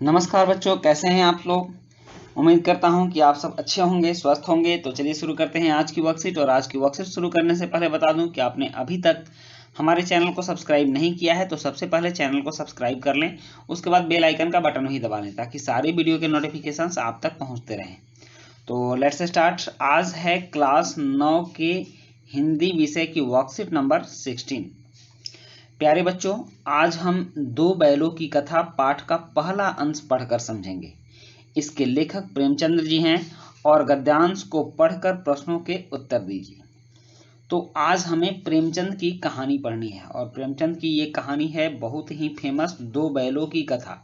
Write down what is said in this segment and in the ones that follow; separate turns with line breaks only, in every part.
नमस्कार बच्चों, कैसे हैं आप लोग। उम्मीद करता हूं कि आप सब अच्छे होंगे, स्वस्थ होंगे। तो चलिए शुरू करते हैं आज की वर्कशीट। और आज की वर्कशीट शुरू करने से पहले बता दूं कि आपने अभी तक हमारे चैनल को सब्सक्राइब नहीं किया है तो सबसे पहले चैनल को सब्सक्राइब कर लें। उसके बाद बेल आइकन का बटन भी दबा लें ताकि सारी वीडियो के नोटिफिकेशंस आप तक पहुंचते रहें। तो लेट्स स्टार्ट। आज है क्लास 9 के हिंदी विषय की वर्कशीट नंबर 16। प्यारे बच्चों, आज हम दो बैलों की कथा पाठ का पहला अंश पढ़कर समझेंगे। इसके लेखक प्रेमचंद्र जी हैं और गद्यांश को पढ़कर प्रश्नों के उत्तर दीजिए। तो आज हमें प्रेमचंद की कहानी पढ़नी है और प्रेमचंद की ये कहानी है बहुत ही फेमस, दो बैलों की कथा।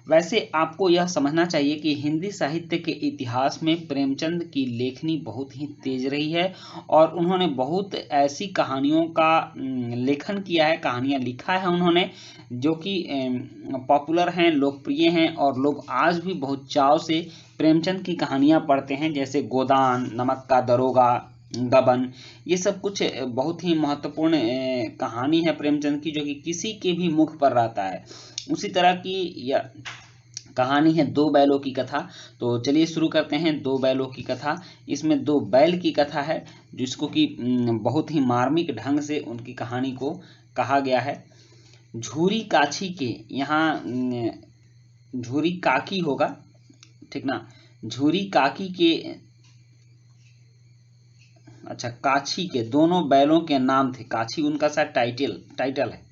वैसे आपको यह समझना चाहिए कि हिंदी साहित्य के इतिहास में प्रेमचंद की लेखनी बहुत ही तेज रही है और उन्होंने बहुत ऐसी कहानियों का लेखन किया है, कहानियां लिखा है उन्होंने, जो कि पॉपुलर हैं, लोकप्रिय हैं और लोग आज भी बहुत चाव से प्रेमचंद की कहानियां पढ़ते हैं। जैसे गोदान, नमक का दरोगा, गबन, ये सब कुछ बहुत ही महत्वपूर्ण कहानी है प्रेमचंद की, जो कि किसी के भी मुख पर रहता है। उसी तरह की यह कहानी है दो बैलों की कथा। तो चलिए शुरू करते हैं दो बैलों की कथा। इसमें दो बैल की कथा है जिसको कि बहुत ही मार्मिक ढंग से उनकी कहानी को कहा गया है। झूरी काछी के, यहाँ झूरी काकी होगा, ठीक ना, झूरी काकी के, अच्छा काछी के दोनों बैलों के नाम थे। काछी उनका सा टाइटल है।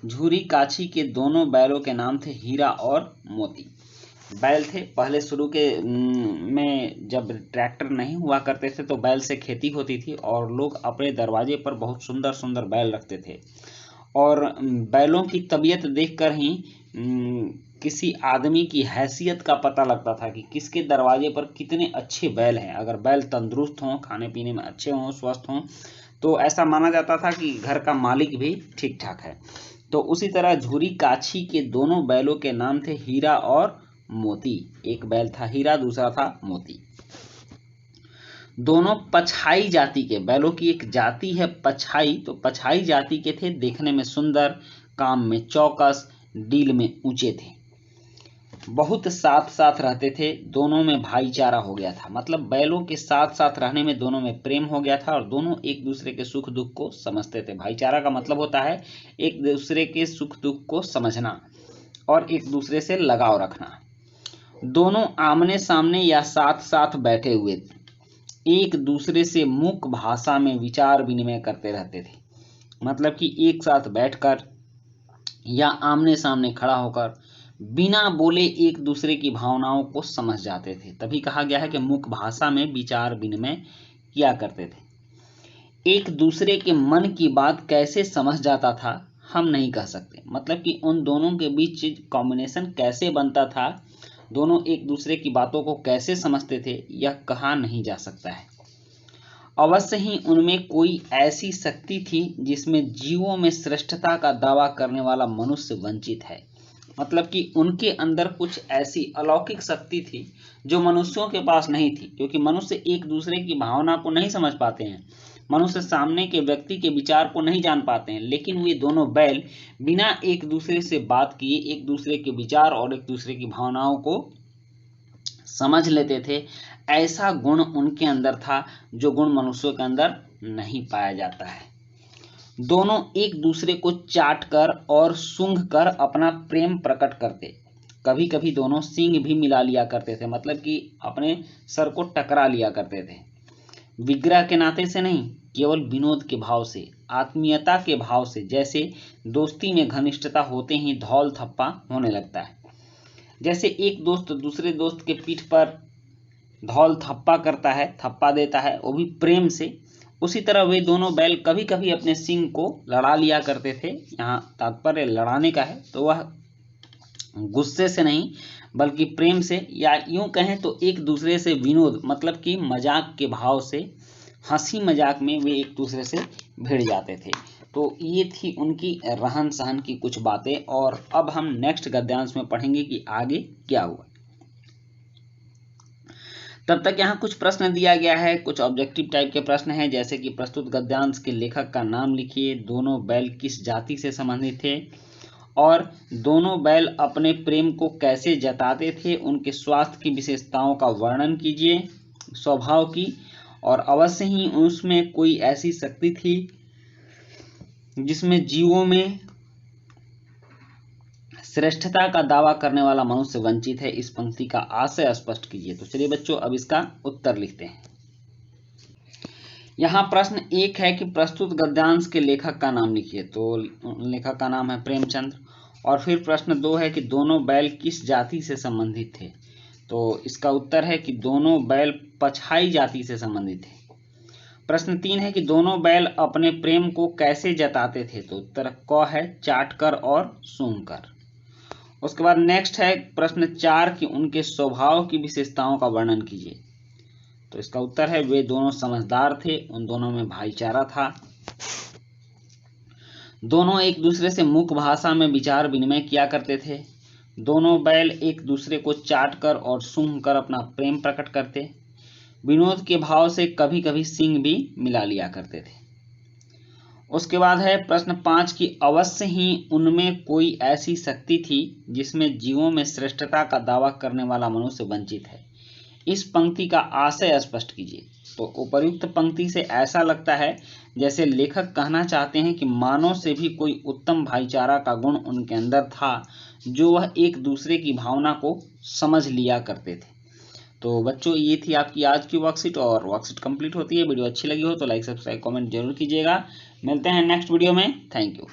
झूरी काछी के दोनों बैलों के नाम थे हीरा और मोती। बैल थे पहले शुरू के में, जब ट्रैक्टर नहीं हुआ करते थे तो बैल से खेती होती थी और लोग अपने दरवाजे पर बहुत सुंदर सुंदर बैल रखते थे। और बैलों की तबीयत देखकर ही किसी आदमी की हैसियत का पता लगता था कि किसके दरवाजे पर कितने अच्छे बैल हैं। अगर बैल तंदुरुस्त हों, खाने पीने में अच्छे हों, स्वस्थ हों, तो ऐसा माना जाता था कि घर का मालिक भी ठीक ठाक है। तो उसी तरह झूरी काछी के दोनों बैलों के नाम थे हीरा और मोती। एक बैल था हीरा, दूसरा था मोती। दोनों पछाई जाति के बैलों की एक जाति है पछाई, तो पछाई जाति के थे। देखने में सुंदर, काम में चौकस, डील में ऊंचे थे। बहुत साथ साथ रहते थे, दोनों में भाईचारा हो गया था। मतलब बैलों के साथ साथ रहने में दोनों में प्रेम हो गया था और दोनों एक दूसरे के सुख दुख को समझते थे। भाईचारा का मतलब होता है एक दूसरे के सुख दुख को समझना और एक दूसरे से लगाव रखना। दोनों आमने सामने या साथ साथ बैठे हुए एक दूसरे से मुख भाषा में विचार विनिमय करते रहते थे। मतलब कि एक साथ बैठकर या आमने सामने खड़ा होकर बिना बोले एक दूसरे की भावनाओं को समझ जाते थे। तभी कहा गया है कि मुख भाषा में विचार विनिमय किया करते थे। एक दूसरे के मन की बात कैसे समझ जाता था हम नहीं कह सकते। मतलब कि उन दोनों के बीच कॉम्बिनेशन कैसे बनता था, दोनों एक दूसरे की बातों को कैसे समझते थे, यह कहा नहीं जा सकता है। अवश्य ही उनमें कोई ऐसी शक्ति थी जिसमें जीवों में श्रेष्ठता का दावा करने वाला मनुष्य वंचित है। मतलब कि उनके अंदर कुछ ऐसी अलौकिक शक्ति थी जो मनुष्यों के पास नहीं थी, क्योंकि मनुष्य एक दूसरे की भावना को नहीं समझ पाते हैं, मनुष्य सामने के व्यक्ति के विचार को नहीं जान पाते हैं। लेकिन वे दोनों बैल बिना एक दूसरे से बात किए एक दूसरे के विचार और एक दूसरे की भावनाओं को समझ लेते थे। ऐसा गुण उनके अंदर था जो गुण मनुष्यों के अंदर नहीं पाया जाता है। दोनों एक दूसरे को चाट कर और सूंघ कर अपना प्रेम प्रकट करते। कभी कभी दोनों सींग भी मिला लिया करते थे, मतलब कि अपने सर को टकरा लिया करते थे। विग्रह के नाते से नहीं, केवल विनोद के भाव से, आत्मीयता के भाव से। जैसे दोस्ती में घनिष्ठता होते ही धौल थप्पा होने लगता है। जैसे एक दोस्त दूसरे दोस्त के पीठ पर धौल थप्पा करता है, थप्पा देता है, वो भी प्रेम से, उसी तरह वे दोनों बैल कभी कभी अपने सींग को लड़ा लिया करते थे। यहाँ तात्पर्य लड़ाने का है, तो वह गुस्से से नहीं बल्कि प्रेम से, या यूं कहें तो एक दूसरे से विनोद, मतलब कि मजाक के भाव से, हंसी मजाक में वे एक दूसरे से भिड़ जाते थे। तो ये थी उनकी रहन सहन की कुछ बातें। और अब हम नेक्स्ट गद्यांश में पढ़ेंगे कि आगे क्या हुआ। तब तक यहाँ कुछ प्रश्न दिया गया है, कुछ ऑब्जेक्टिव टाइप के प्रश्न हैं, जैसे कि प्रस्तुत गद्यांश के लेखक का नाम लिखिए, दोनों बैल किस जाति से संबंधित थे, और दोनों बैल अपने प्रेम को कैसे जताते थे, उनके स्वास्थ्य की विशेषताओं का वर्णन कीजिए, स्वभाव की, और अवश्य ही उसमें कोई ऐसी शक्ति थी जिसमें जीवों में श्रेष्ठता का दावा करने वाला मनुष्य वंचित है। इस पंक्ति का आशय स्पष्ट कीजिए। तो चलिए बच्चों, अब इसका उत्तर लिखते हैं। यहाँ प्रश्न 1 है कि प्रस्तुत गद्यांश के लेखक का नाम लिखिए। तो लेखक का नाम है प्रेमचंद्र। और फिर प्रश्न 2 है कि दोनों बैल किस जाति से संबंधित थे। तो इसका उत्तर है कि दोनों बैल पछाई जाति से संबंधित थे। प्रश्न 3 है कि दोनों बैल अपने प्रेम को कैसे जताते थे। तो उत्तर क है, चाटकर और सूंघकर। उसके बाद नेक्स्ट है प्रश्न 4 कि उनके स्वभाव की विशेषताओं का वर्णन कीजिए। तो इसका उत्तर है वे दोनों समझदार थे, उन दोनों में भाईचारा था, दोनों एक दूसरे से मुख भाषा में विचार विनिमय किया करते थे, दोनों बैल एक दूसरे को चाटकर और सूंघकर अपना प्रेम प्रकट करते, विनोद के भाव से कभी कभी सींग भी मिला लिया करते थे। उसके बाद है प्रश्न 5 की अवश्य ही उनमें कोई ऐसी शक्ति थी जिसमें जीवों में श्रेष्ठता का दावा करने वाला मनुष्य वंचित है। इस पंक्ति का आशय स्पष्ट कीजिए। तो उपर्युक्त पंक्ति से ऐसा लगता है जैसे लेखक कहना चाहते हैं कि मानव से भी कोई उत्तम भाईचारा का गुण उनके अंदर था, जो वह एक दूसरे की भावना को समझ लिया करते थे। तो बच्चों, ये थी आपकी आज की वर्कशीट, और वर्कशीट कंप्लीट होती है। वीडियो अच्छी लगी हो तो लाइक, सब्सक्राइब, कमेंट जरूर कीजिएगा। मिलते हैं नेक्स्ट वीडियो में। Thank you.